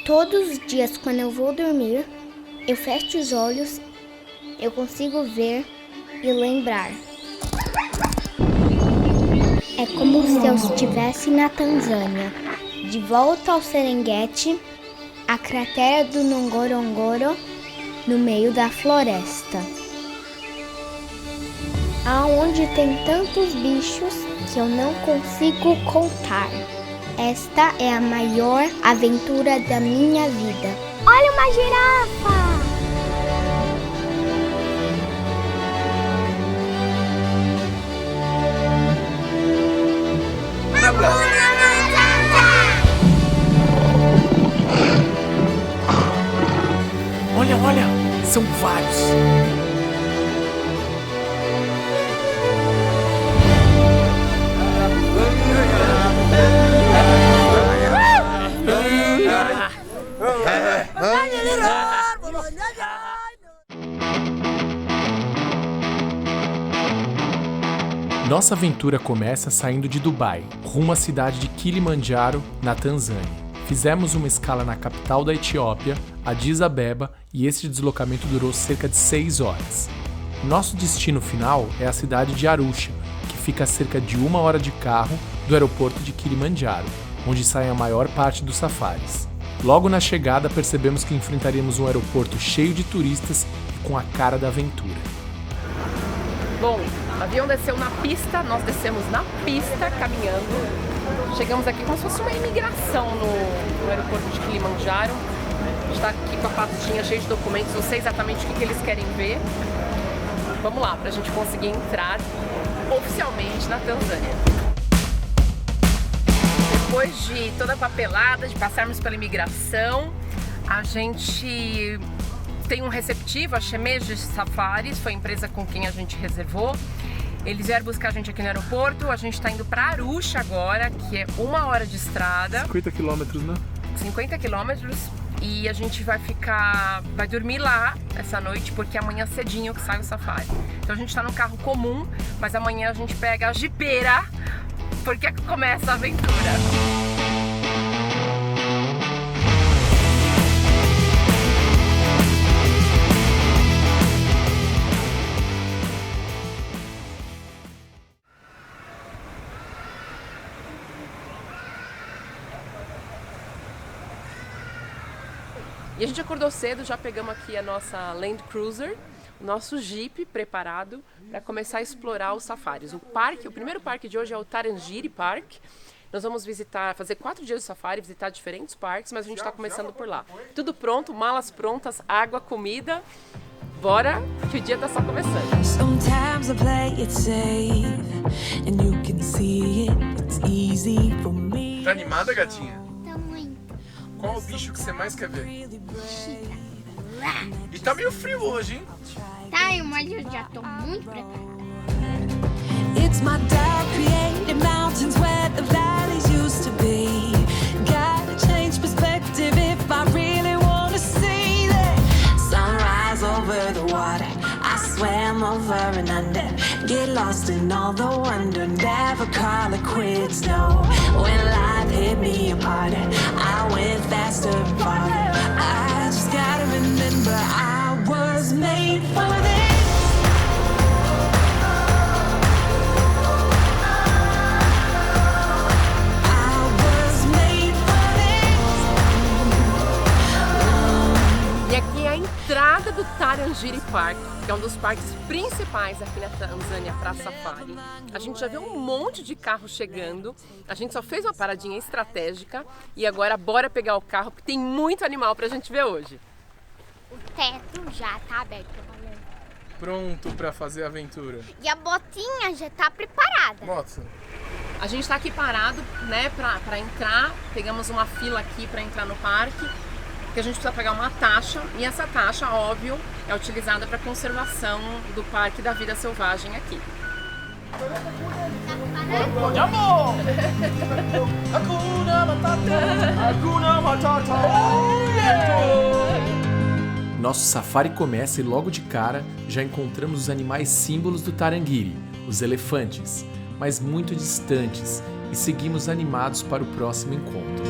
Todos os dias, quando eu vou dormir, eu fecho os olhos, eu consigo ver e lembrar. É como se eu estivesse na Tanzânia, de volta ao Serengeti, a cratera do Ngorongoro, no meio da floresta. Aonde tem tantos bichos que eu não consigo contar. Esta é a maior aventura da minha vida. Olha uma girafa! Olha, olha! São vários! Nossa aventura começa saindo de Dubai, rumo à cidade de Kilimanjaro, na Tanzânia. Fizemos uma escala na capital da Etiópia, Addis Abeba, e esse deslocamento durou cerca de 6 horas. Nosso destino final é a cidade de Arusha, que fica a cerca de 1 hora de carro do aeroporto de Kilimanjaro, onde saem a maior parte dos safaris. Logo na chegada, percebemos que enfrentaríamos um aeroporto cheio de turistas e com a cara da aventura. Bom, o avião desceu na pista, nós descemos na pista caminhando. Chegamos aqui como se fosse uma imigração no aeroporto de Kilimanjaro. A gente está aqui com a pastinha cheia de documentos, não sei exatamente o que eles querem ver. Vamos lá, para a gente conseguir entrar oficialmente na Tanzânia. Depois de toda a papelada, de passarmos pela imigração, a gente tem um receptivo, a Shemeji Safaris, foi a empresa com quem a gente reservou. Eles vieram buscar a gente aqui no aeroporto, a gente está indo para Arusha agora, que é 1 hora de estrada. 50 quilômetros, né? 50 quilômetros, e a gente vai dormir lá essa noite, porque amanhã cedinho que sai o safari. Então a gente está no carro comum, mas amanhã a gente pega a jipeira, porque é que começa a aventura. E a gente acordou cedo, já pegamos aqui a nossa Land Cruiser, o nosso Jeep preparado para começar a explorar os safaris. O primeiro parque de hoje é o Tarangire Park. Nós vamos fazer 4 dias de safari, visitar diferentes parques, mas a gente está começando por lá. Tudo pronto, malas prontas, água, comida. Bora, que o dia está só começando. Sometimes I play it safe and you can see it, it's easy for me. Tá animada, gatinha? Muito. Qual o bicho que você mais quer ver? Chica. E tá meio frio hoje, hein? Tá, mas eu já tô muito preparada. It's my dark created mountains where the valleys used to be. Gotta change perspective if I really wanna see that sunrise over the water. I swam over and under, get lost in all the wonder, never call it quits, no. When life hit me apart, I went faster and farther. I just gotta remember I was made for this. Entrada do Tarangire Park, que é um dos parques principais aqui na Tanzânia para safari. A gente já viu um monte de carro chegando, a gente só fez uma paradinha estratégica e agora bora pegar o carro, porque tem muito animal pra gente ver hoje. O teto já tá aberto, olha. Pronto pra fazer a aventura. E a botinha já tá preparada. Mostra. A gente tá aqui parado, né, pra entrar, pegamos uma fila aqui pra entrar no parque, que a gente precisa pagar uma taxa, e essa taxa, óbvio, é utilizada para conservação do Parque da Vida Selvagem aqui. Nosso safari começa e logo de cara já encontramos os animais símbolos do Tarangire, os elefantes, mas muito distantes, e seguimos animados para o próximo encontro.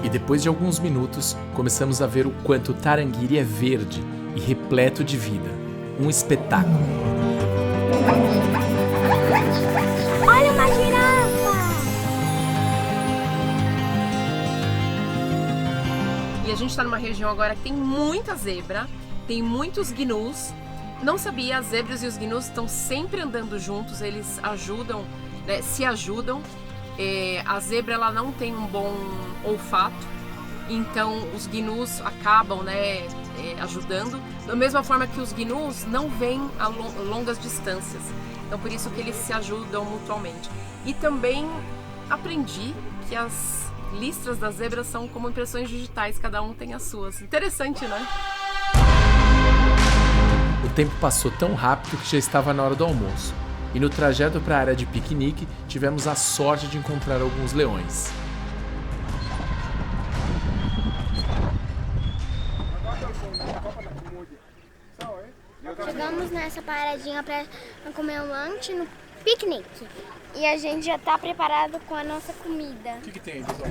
E depois de alguns minutos, começamos a ver o quanto Tarangire é verde e repleto de vida. Um espetáculo. Olha uma girafa! E a gente está numa região agora que tem muita zebra, tem muitos gnus. Não sabia, as zebras e os gnus estão sempre andando juntos, eles ajudam, né, se ajudam. A zebra ela não tem um bom olfato, então os gnus acabam, né, ajudando. Da mesma forma que os gnus não vêm a longas distâncias, então por isso que eles se ajudam mutuamente. E também aprendi que as listras das zebras são como impressões digitais, cada um tem as suas. Interessante, né? O tempo passou tão rápido que já estava na hora do almoço. E no trajeto para a área de piquenique, tivemos a sorte de encontrar alguns leões. Chegamos nessa paradinha para comer um lanche no piquenique. E a gente já tá preparado com a nossa comida. O que tem aí, pessoal?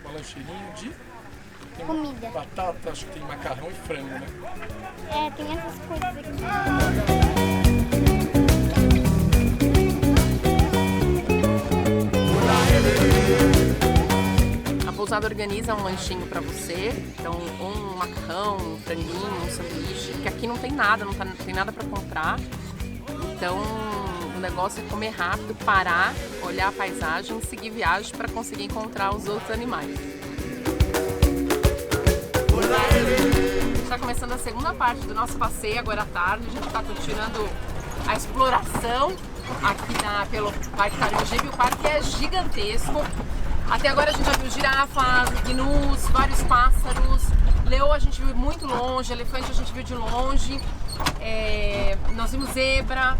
Um lancheirinho de Comida. batata, acho que tem macarrão e frango, né? Tem essas coisas aqui. A pousada organiza um lanchinho para você, então um macarrão, um franguinho, um sanduíche, porque aqui não tem nada, não tem nada para comprar. Então o negócio é comer rápido, parar, olhar a paisagem e seguir viagem para conseguir encontrar os outros animais. Está começando a segunda parte do nosso passeio agora à tarde. A gente está continuando a exploração aqui pelo Parque Tarangire. O parque é gigantesco. Até agora a gente já viu girafas, gnus, vários pássaros. Leoa a gente viu muito longe, elefante a gente viu de longe. Nós vimos zebra.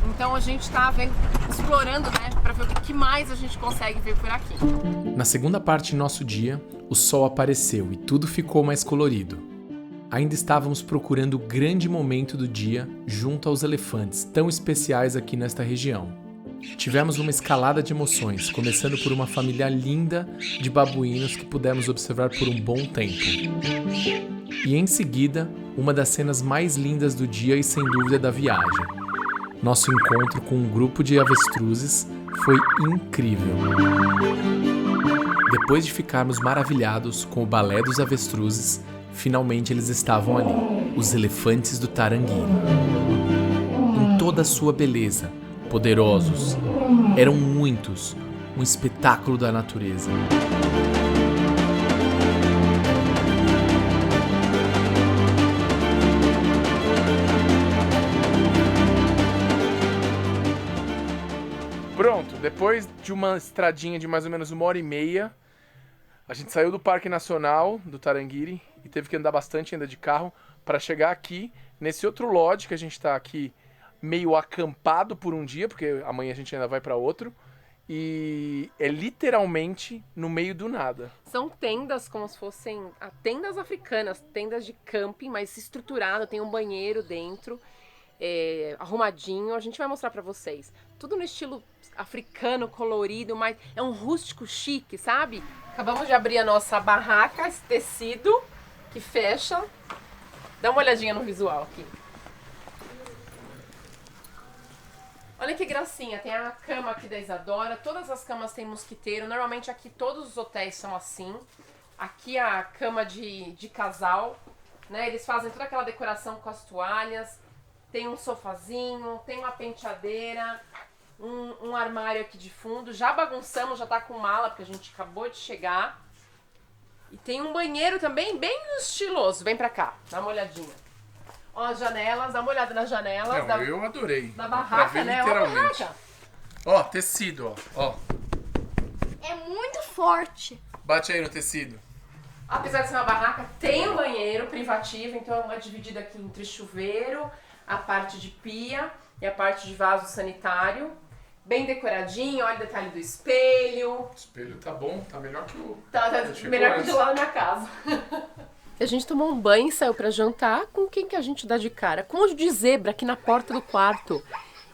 Então a gente está explorando, né, para ver o que mais a gente consegue ver por aqui. Na segunda parte do nosso dia, o sol apareceu e tudo ficou mais colorido. Ainda estávamos procurando o grande momento do dia junto aos elefantes tão especiais aqui nesta região. Tivemos uma escalada de emoções, começando por uma família linda de babuínos que pudemos observar por um bom tempo. E em seguida, uma das cenas mais lindas do dia e sem dúvida da viagem. Nosso encontro com um grupo de avestruzes foi incrível. Depois de ficarmos maravilhados com o balé dos avestruzes, finalmente eles estavam ali, os elefantes do Tarangire. Em toda a sua beleza, poderosos, eram muitos, um espetáculo da natureza. Pronto, depois de uma estradinha de mais ou menos 1h30, a gente saiu do Parque Nacional do Tarangire e teve que andar bastante ainda de carro para chegar aqui, nesse outro lodge que a gente está aqui meio acampado por um dia, porque amanhã a gente ainda vai para outro, e é literalmente no meio do nada. São tendas como se fossem tendas africanas, tendas de camping, mas estruturado, tem um banheiro dentro, arrumadinho. A gente vai mostrar para vocês. Tudo no estilo africano, colorido, mas é um rústico chique, sabe? Acabamos de abrir a nossa barraca, esse tecido que fecha. Dá uma olhadinha no visual aqui. Olha que gracinha, tem a cama aqui da Isadora, todas as camas têm mosquiteiro, normalmente aqui todos os hotéis são assim. Aqui a cama de casal, né? Eles fazem toda aquela decoração com as toalhas, tem um sofazinho, tem uma penteadeira, um armário aqui de fundo. Já bagunçamos, já tá com mala, porque a gente acabou de chegar. E tem um banheiro também bem estiloso, vem pra cá, dá uma olhadinha. Ó, as janelas, dá uma olhada nas janelas. Não, eu adorei. Da barraca, né? Literalmente. Barraca. Ó, tecido, ó. É muito forte. Bate aí no tecido. Apesar de ser uma barraca, tem um banheiro privativo, então é dividido aqui entre chuveiro, a parte de pia e a parte de vaso sanitário. Bem decoradinho, olha o detalhe do espelho. O espelho tá bom, tá melhor que o... Tá melhor que o de lá na minha casa. A gente tomou um banho e saiu pra jantar. Com quem que a gente dá de cara? Com o de zebra aqui na porta do quarto.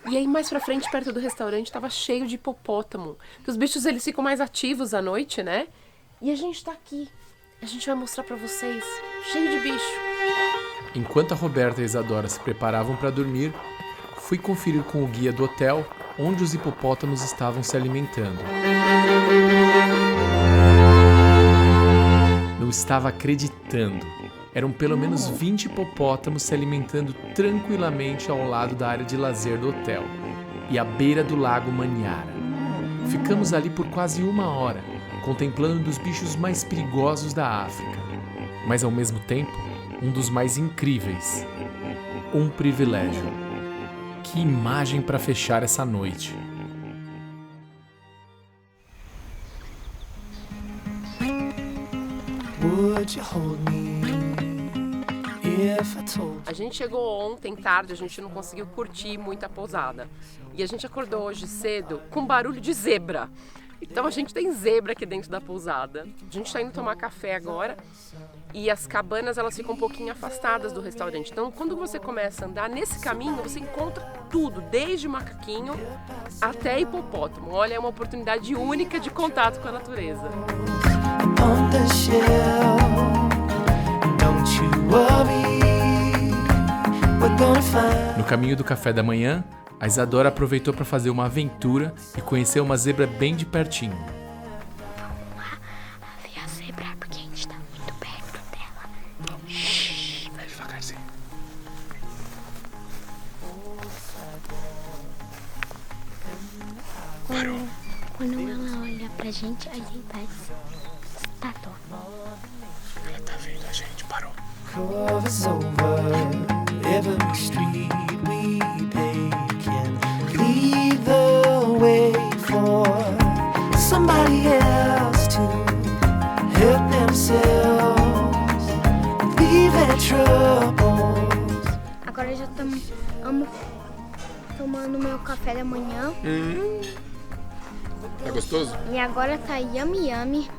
E aí mais pra frente, perto do restaurante, tava cheio de hipopótamo. Porque os bichos, eles ficam mais ativos à noite, né? E a gente tá aqui. A gente vai mostrar pra vocês. Cheio de bicho. Enquanto a Roberta e a Isadora se preparavam para dormir, fui conferir com o guia do hotel onde os hipopótamos estavam se alimentando. Não estava acreditando. Eram pelo menos 20 hipopótamos se alimentando tranquilamente ao lado da área de lazer do hotel e à beira do lago Manyara. Ficamos ali por quase 1 hora, contemplando um dos bichos mais perigosos da África, mas ao mesmo tempo, um dos mais incríveis. Um privilégio. Que imagem para fechar essa noite. A gente chegou ontem tarde, a gente não conseguiu curtir muito a pousada. E a gente acordou hoje cedo com barulho de zebra. Então a gente tem zebra aqui dentro da pousada. A gente está indo tomar café agora e as cabanas elas ficam um pouquinho afastadas do restaurante. Então quando você começa a andar nesse caminho, você encontra tudo, desde macaquinho até hipopótamo. Olha, é uma oportunidade única de contato com a natureza. No caminho do café da manhã, a Isadora aproveitou para fazer uma aventura e conhecer uma zebra bem de pertinho. Vamos lá ver a zebra, porque a gente tá muito perto dela. Shhh, vai devagarzinho. Quando ela olha pra gente, a gente vai estar Ela tá vendo a gente, parou. Covers over every street we take and lead the way for somebody else to help themselves leave their troubles. Agora eu já amo tomando meu café da manhã. Tá gostoso? E agora tá yummy yummy.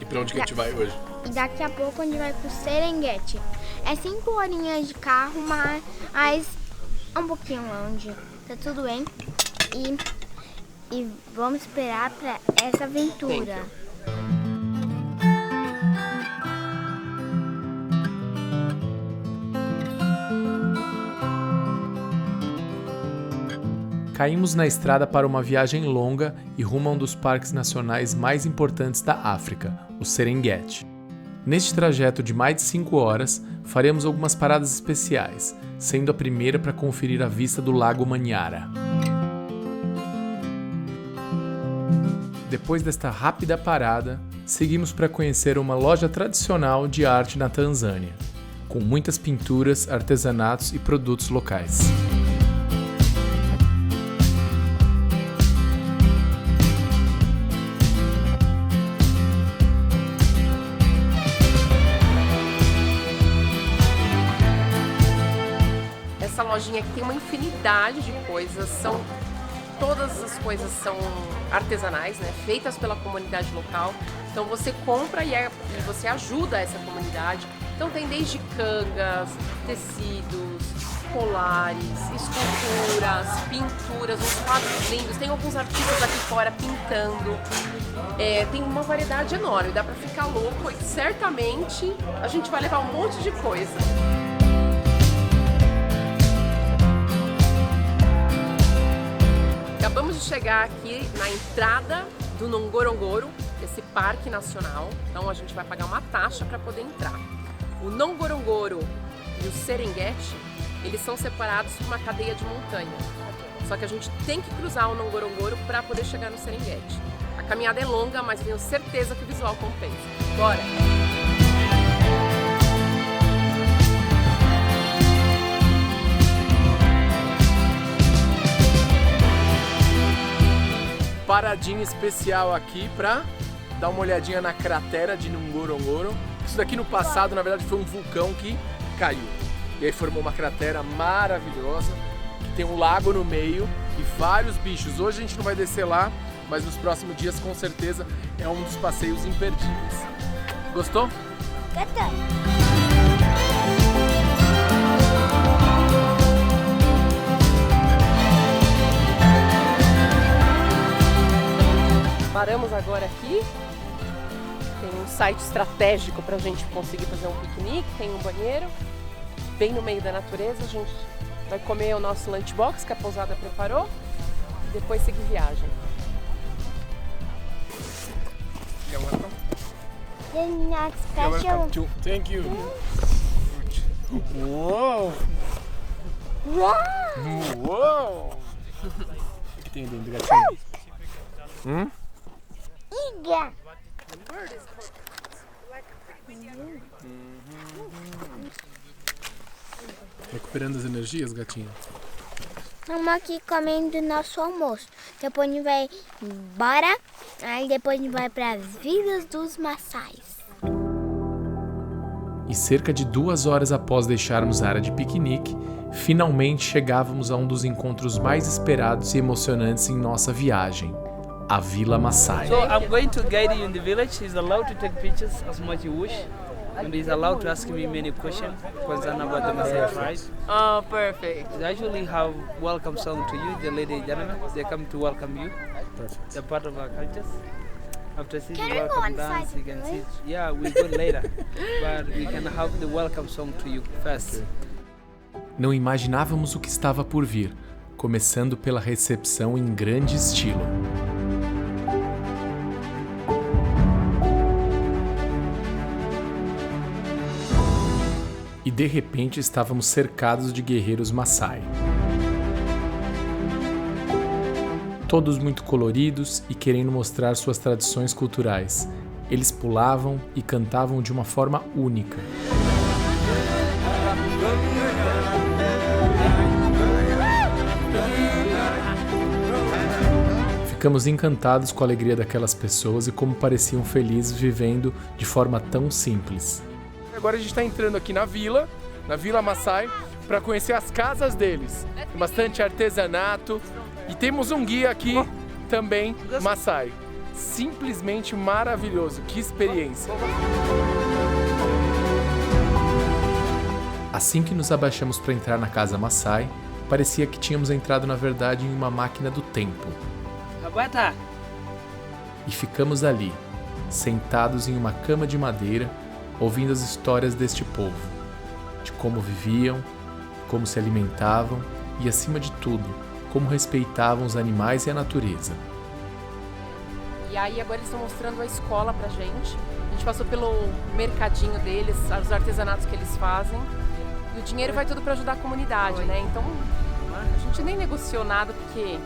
E pra onde que a gente vai hoje? E daqui a pouco a gente vai pro Serengeti. É 5 horinhas de carro, mas é um pouquinho longe. Tá tudo bem. E vamos esperar pra essa aventura. Caímos na estrada para uma viagem longa e rumo a um dos parques nacionais mais importantes da África, o Serengeti. Neste trajeto de mais de 5 horas, faremos algumas paradas especiais, sendo a primeira para conferir a vista do Lago Manyara. Depois desta rápida parada, seguimos para conhecer uma loja tradicional de arte na Tanzânia, com muitas pinturas, artesanatos e produtos locais. Essa lojinha aqui tem uma infinidade de coisas, todas as coisas são artesanais, né, feitas pela comunidade local. Então você compra e você ajuda essa comunidade. Então tem desde cangas, tecidos, colares, esculturas, pinturas, uns quadros lindos. Tem alguns artistas aqui fora pintando. Tem uma variedade enorme, dá pra ficar louco e certamente a gente vai levar um monte de coisa. Acabamos de chegar aqui na entrada do Ngorongoro, esse parque nacional. Então a gente vai pagar uma taxa para poder entrar. O Ngorongoro e o Serengeti, eles são separados por uma cadeia de montanha. Só que a gente tem que cruzar o Ngorongoro para poder chegar no Serengeti. A caminhada é longa, mas tenho certeza que o visual compensa. Bora! Paradinha especial aqui pra dar uma olhadinha na cratera de Ngorongoro. Isso daqui no passado, na verdade, foi um vulcão que caiu. E aí formou uma cratera maravilhosa, que tem um lago no meio e vários bichos. Hoje a gente não vai descer lá, mas nos próximos dias, com certeza, é um dos passeios imperdíveis. Gostou? Paramos agora aqui. Tem um site estratégico para a gente conseguir fazer um piquenique, tem um banheiro, bem no meio da natureza. A gente vai comer o nosso lunchbox que a pousada preparou e depois seguir viagem. You're not special. Thank you. Uou! Uou! O que tem dentro do gatinho? Iga. Recuperando as energias, gatinho? Estamos aqui comendo nosso almoço. Depois a gente vai embora. Aí depois a gente vai para as vilas dos Maçais. E cerca de 2 horas após deixarmos a área de piquenique, finalmente chegávamos a um dos encontros mais esperados e emocionantes em nossa viagem, a Vila Maçai. So I'm going to guide you in the village. He's allowed to take pictures as much as you wish. And he's allowed to ask me many questions concerning about the Maasai tribe. Oh, perfect. They actually have welcome song to you, the ladies and gentlemen. They come to welcome you. Perfect. They're part of our cultures. After seeing Can the I go welcome inside dance, the you can see. village? Yeah, we go later. But we can have the welcome song to you first. Não imaginávamos o que estava por vir, começando pela recepção em grande estilo. E de repente estávamos cercados de guerreiros Maasai. Todos muito coloridos e querendo mostrar suas tradições culturais. Eles pulavam e cantavam de uma forma única. Ficamos encantados com a alegria daquelas pessoas e como pareciam felizes vivendo de forma tão simples. Agora a gente está entrando aqui na Vila Maasai, para conhecer as casas deles. Tem bastante artesanato e temos um guia aqui também, Maasai. Simplesmente maravilhoso, que experiência! Assim que nos abaixamos para entrar na casa Maasai, parecia que tínhamos entrado na verdade em uma máquina do tempo. Aguenta! E ficamos ali, sentados em uma cama de madeira, ouvindo as histórias deste povo, de como viviam, como se alimentavam e, acima de tudo, como respeitavam os animais e a natureza. E aí agora eles estão mostrando a escola pra gente. A gente passou pelo mercadinho deles, os artesanatos que eles fazem. E o dinheiro vai tudo pra ajudar a comunidade, né? Então a gente nem negociou nada porque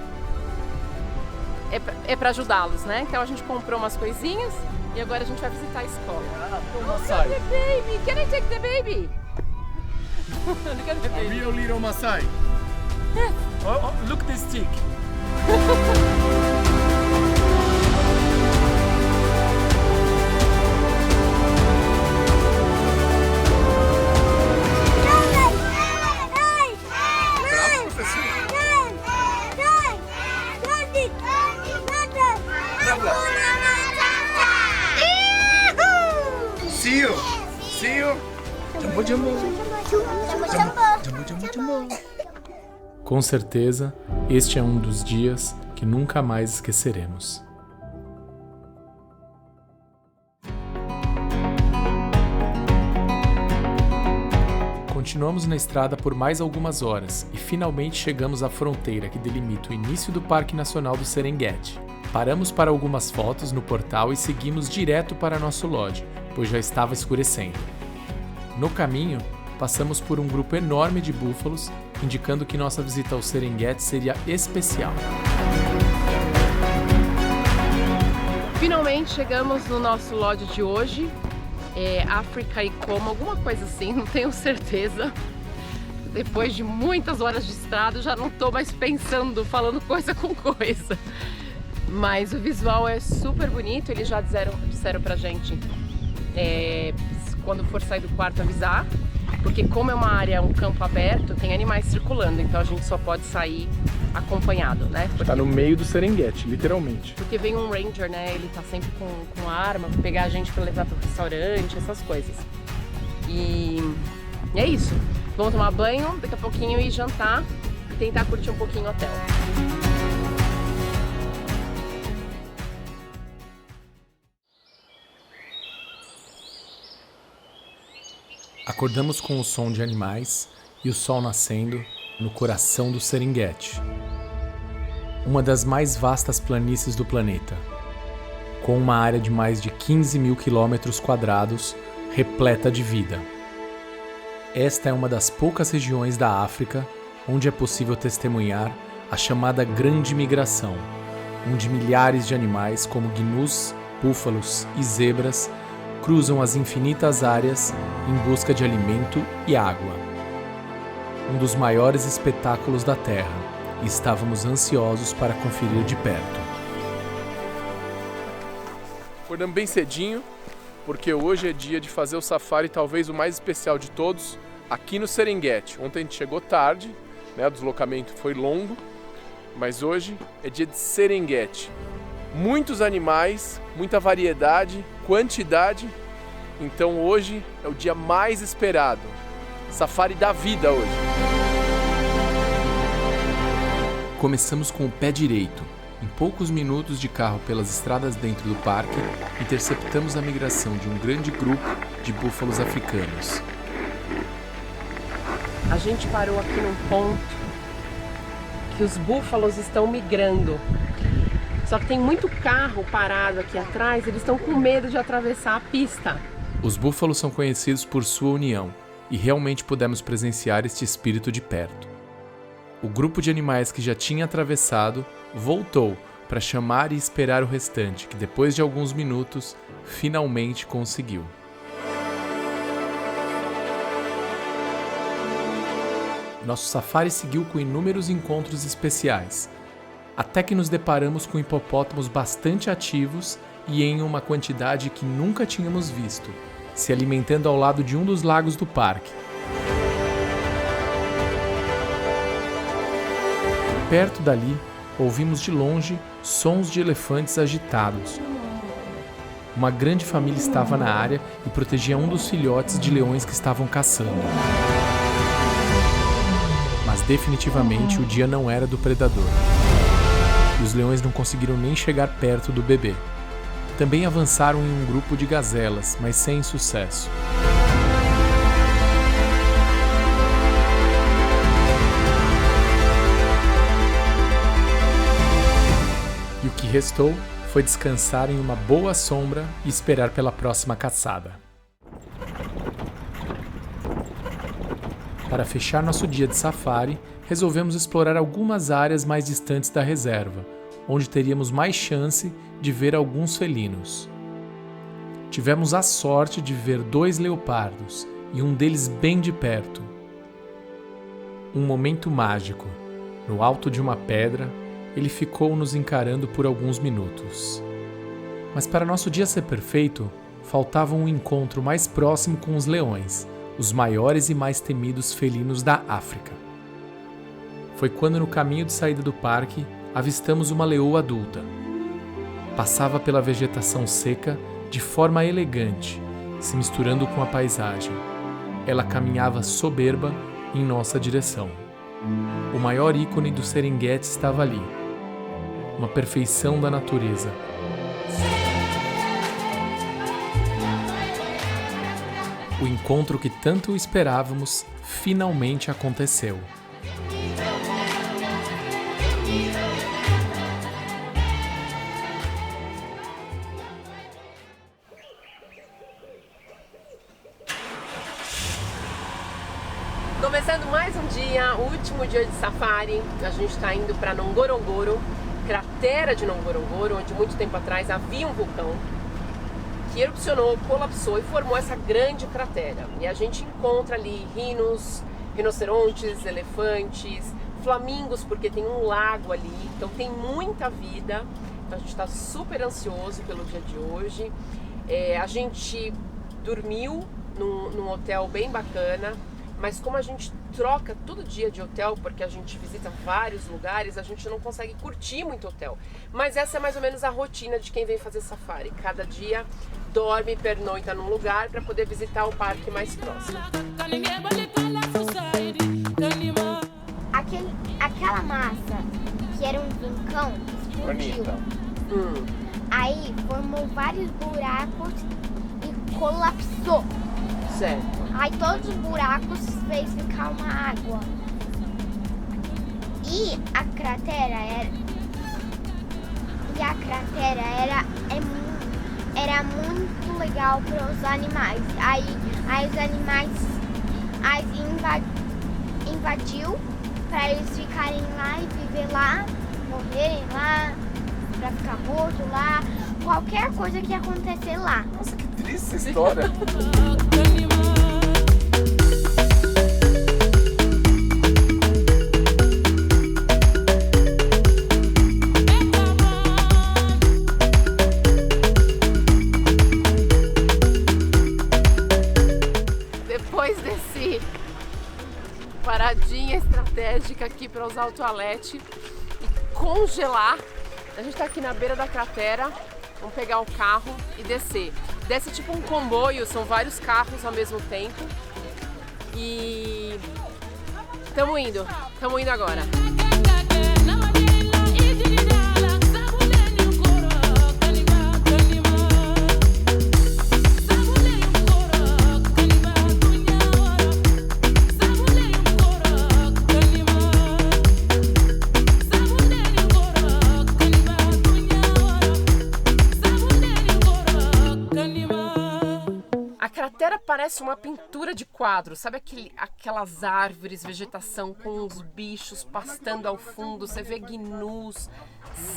é pra ajudá-los, né? Então a gente comprou umas coisinhas e agora a gente vai visitar a escola. Look at the baby! Can I take the baby? Look at the baby. Real little Maasai. Oh, look this stick. Bravo, professor. See you. See you. Jumbo, jumbo. Com certeza, este é um dos dias que nunca mais esqueceremos. Continuamos na estrada por mais algumas horas e finalmente chegamos à fronteira que delimita o início do Parque Nacional do Serengeti. Paramos para algumas fotos no portal e seguimos direto para nosso lodge, pois já estava escurecendo. No caminho, passamos por um grupo enorme de búfalos, indicando que nossa visita ao Serengeti seria especial. Finalmente chegamos no nosso lodge de hoje. África e como, alguma coisa assim, não tenho certeza. Depois de muitas horas de estrada, já não estou mais pensando, falando coisa com coisa. Mas o visual é super bonito, eles já disseram pra gente quando for sair do quarto avisar, porque como é uma área, um campo aberto, tem animais circulando, então a gente só pode sair acompanhado, né? Porque Tá no meio do Serengeti, literalmente. Porque vem um ranger, né? Ele tá sempre com arma pra pegar a gente pra levar pro restaurante, essas coisas. E é isso. Vamos tomar banho, daqui a pouquinho ir jantar e tentar curtir um pouquinho o hotel. Acordamos com o som de animais e o sol nascendo no coração do Serengeti, uma das mais vastas planícies do planeta, com uma área de mais de 15 mil quilômetros quadrados, repleta de vida. Esta é uma das poucas regiões da África onde é possível testemunhar a chamada Grande Migração, onde milhares de animais como gnus, búfalos e zebras cruzam as infinitas áreas em busca de alimento e água. Um dos maiores espetáculos da Terra, e estávamos ansiosos para conferir de perto. Acordamos bem cedinho, porque hoje é dia de fazer o safari talvez o mais especial de todos, aqui no Serengeti. Ontem a gente chegou tarde, né? O deslocamento foi longo, mas hoje é dia de Serengeti. Muitos animais, muita variedade, quantidade. Então hoje é o dia mais esperado. Safari da vida hoje. Começamos com o pé direito. Em poucos minutos de carro pelas estradas dentro do parque, interceptamos a migração de um grande grupo de búfalos africanos. A gente parou aqui num ponto que os búfalos estão migrando. Só que tem muito carro parado aqui atrás, eles estão com medo de atravessar a pista. Os búfalos são conhecidos por sua união e realmente pudemos presenciar este espírito de perto. O grupo de animais que já tinha atravessado voltou para chamar e esperar o restante, que depois de alguns minutos, finalmente conseguiu. Nosso safari seguiu com inúmeros encontros especiais, até que nos deparamos com hipopótamos bastante ativos e em uma quantidade que nunca tínhamos visto, se alimentando ao lado de um dos lagos do parque. Perto dali, ouvimos de longe sons de elefantes agitados. Uma grande família estava na área e protegia um dos filhotes de leões que estavam caçando. Mas definitivamente o dia não era do predador. E os leões não conseguiram nem chegar perto do bebê. Também avançaram em um grupo de gazelas, mas sem sucesso. E o que restou foi descansar em uma boa sombra e esperar pela próxima caçada. Para fechar nosso dia de safari, resolvemos explorar algumas áreas mais distantes da reserva, onde teríamos mais chance de ver alguns felinos. Tivemos a sorte de ver 2 leopardos, e um deles bem de perto. Um momento mágico. No alto de uma pedra, ele ficou nos encarando por alguns minutos. Mas para nosso dia ser perfeito, faltava um encontro mais próximo com os leões, os maiores e mais temidos felinos da África. Foi quando, no caminho de saída do parque, avistamos uma leoa adulta. Passava pela vegetação seca de forma elegante, se misturando com a paisagem. Ela caminhava soberba em nossa direção. O maior ícone do Serengeti estava ali, uma perfeição da natureza. O encontro que tanto esperávamos finalmente aconteceu. Começando mais um dia, o último dia de safari. A gente está indo para Ngorongoro, cratera de Ngorongoro, onde muito tempo atrás havia um vulcão que erupcionou, colapsou e formou essa grande cratera. E a gente encontra ali rinocerontes, elefantes, flamingos, porque tem um lago ali, então tem muita vida. Então a gente está super ansioso pelo dia de hoje. A gente dormiu num hotel bem bacana, mas como a gente troca todo dia de hotel, porque a gente visita vários lugares, a gente não consegue curtir muito hotel. Mas essa é mais ou menos a rotina de quem vem fazer safari. Cada dia dorme e pernoita num lugar para poder visitar o parque mais próximo. Aquela massa que era um vulcão explodiu. Aí formou vários buracos e colapsou. Certo. Aí todos os buracos fez ficar uma água. E a cratera era muito legal para os animais. Aí os animais invadiu para eles ficarem lá e viver lá, morrerem lá, para ficar morto lá, qualquer coisa que acontecer lá. Nossa, que triste essa história. Depois desse paradinha estratégica aqui para usar o toalete e congelar, a gente tá aqui na beira da cratera. Vamos pegar o carro e descer. Desce tipo um comboio, são vários carros ao mesmo tempo. E estamos indo agora. A cratera parece uma pintura de quadro, sabe aquelas árvores, vegetação com os bichos pastando ao fundo, você vê gnus,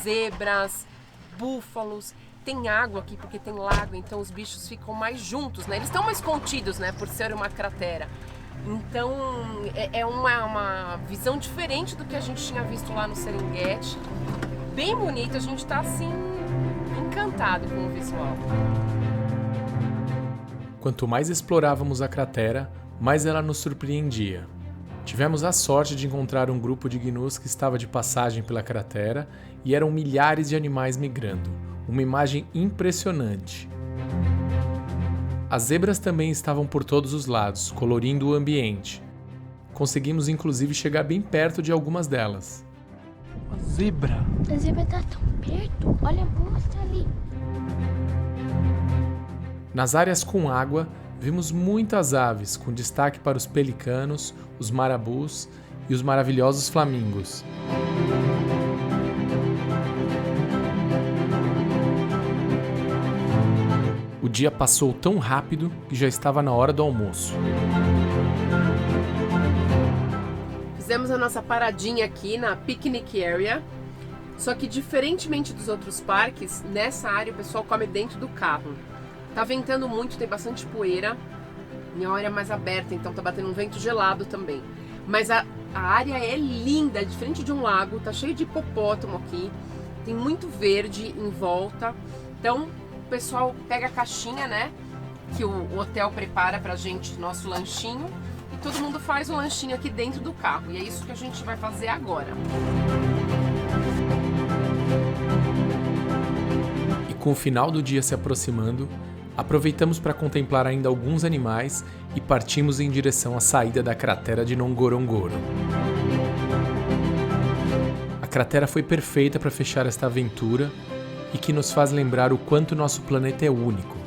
zebras, búfalos, tem água aqui porque tem lago, então os bichos ficam mais juntos, né? Eles estão mais contidos, né, por ser uma cratera. Então é uma visão diferente do que a gente tinha visto lá no Serengeti, bem bonito, a gente está assim encantado com o visual. Quanto mais explorávamos a cratera, mais ela nos surpreendia. Tivemos a sorte de encontrar um grupo de gnus que estava de passagem pela cratera e eram milhares de animais migrando. Uma imagem impressionante. As zebras também estavam por todos os lados, colorindo o ambiente. Conseguimos inclusive chegar bem perto de algumas delas. Uma zebra. A zebra tá tão perto. Olha a moça ali. Nas áreas com água, vimos muitas aves, com destaque para os pelicanos, os marabus e os maravilhosos flamingos. O dia passou tão rápido que já estava na hora do almoço. Fizemos a nossa paradinha aqui na Picnic Area, só que diferentemente dos outros parques, nessa área o pessoal come dentro do carro. Tá ventando muito, tem bastante poeira, minha área é mais aberta, então tá batendo um vento gelado também. Mas a área é linda, é diferente de um lago, tá cheio de hipopótamo aqui, tem muito verde em volta. Então o pessoal pega a caixinha, né, que o hotel prepara pra gente, nosso lanchinho, e todo mundo faz o lanchinho aqui dentro do carro. E é isso que a gente vai fazer agora. E com o final do dia se aproximando, aproveitamos para contemplar ainda alguns animais e partimos em direção à saída da cratera de Ngorongoro. A cratera foi perfeita para fechar esta aventura e que nos faz lembrar o quanto nosso planeta é único,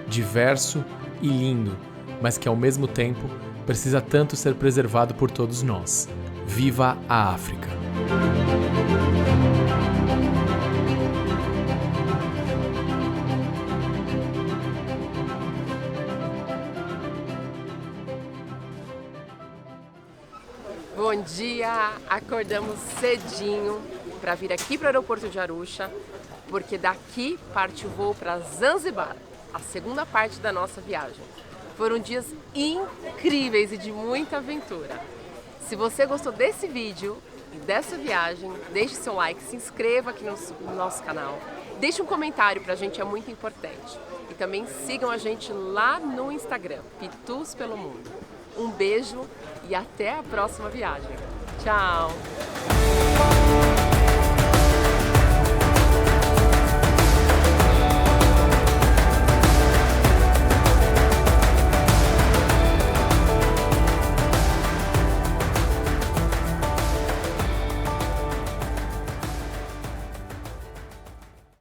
diverso e lindo, mas que ao mesmo tempo precisa tanto ser preservado por todos nós. Viva a África! Bom dia! Acordamos cedinho para vir aqui para o aeroporto de Arusha, porque daqui parte o voo para Zanzibar, a segunda parte da nossa viagem. Foram dias incríveis e de muita aventura. Se você gostou desse vídeo e dessa viagem, deixe seu like, se inscreva aqui no nosso canal, deixe um comentário pra gente, é muito importante. E também sigam a gente lá no Instagram, Pitus pelo Mundo. Um beijo e até a próxima viagem. Tchau!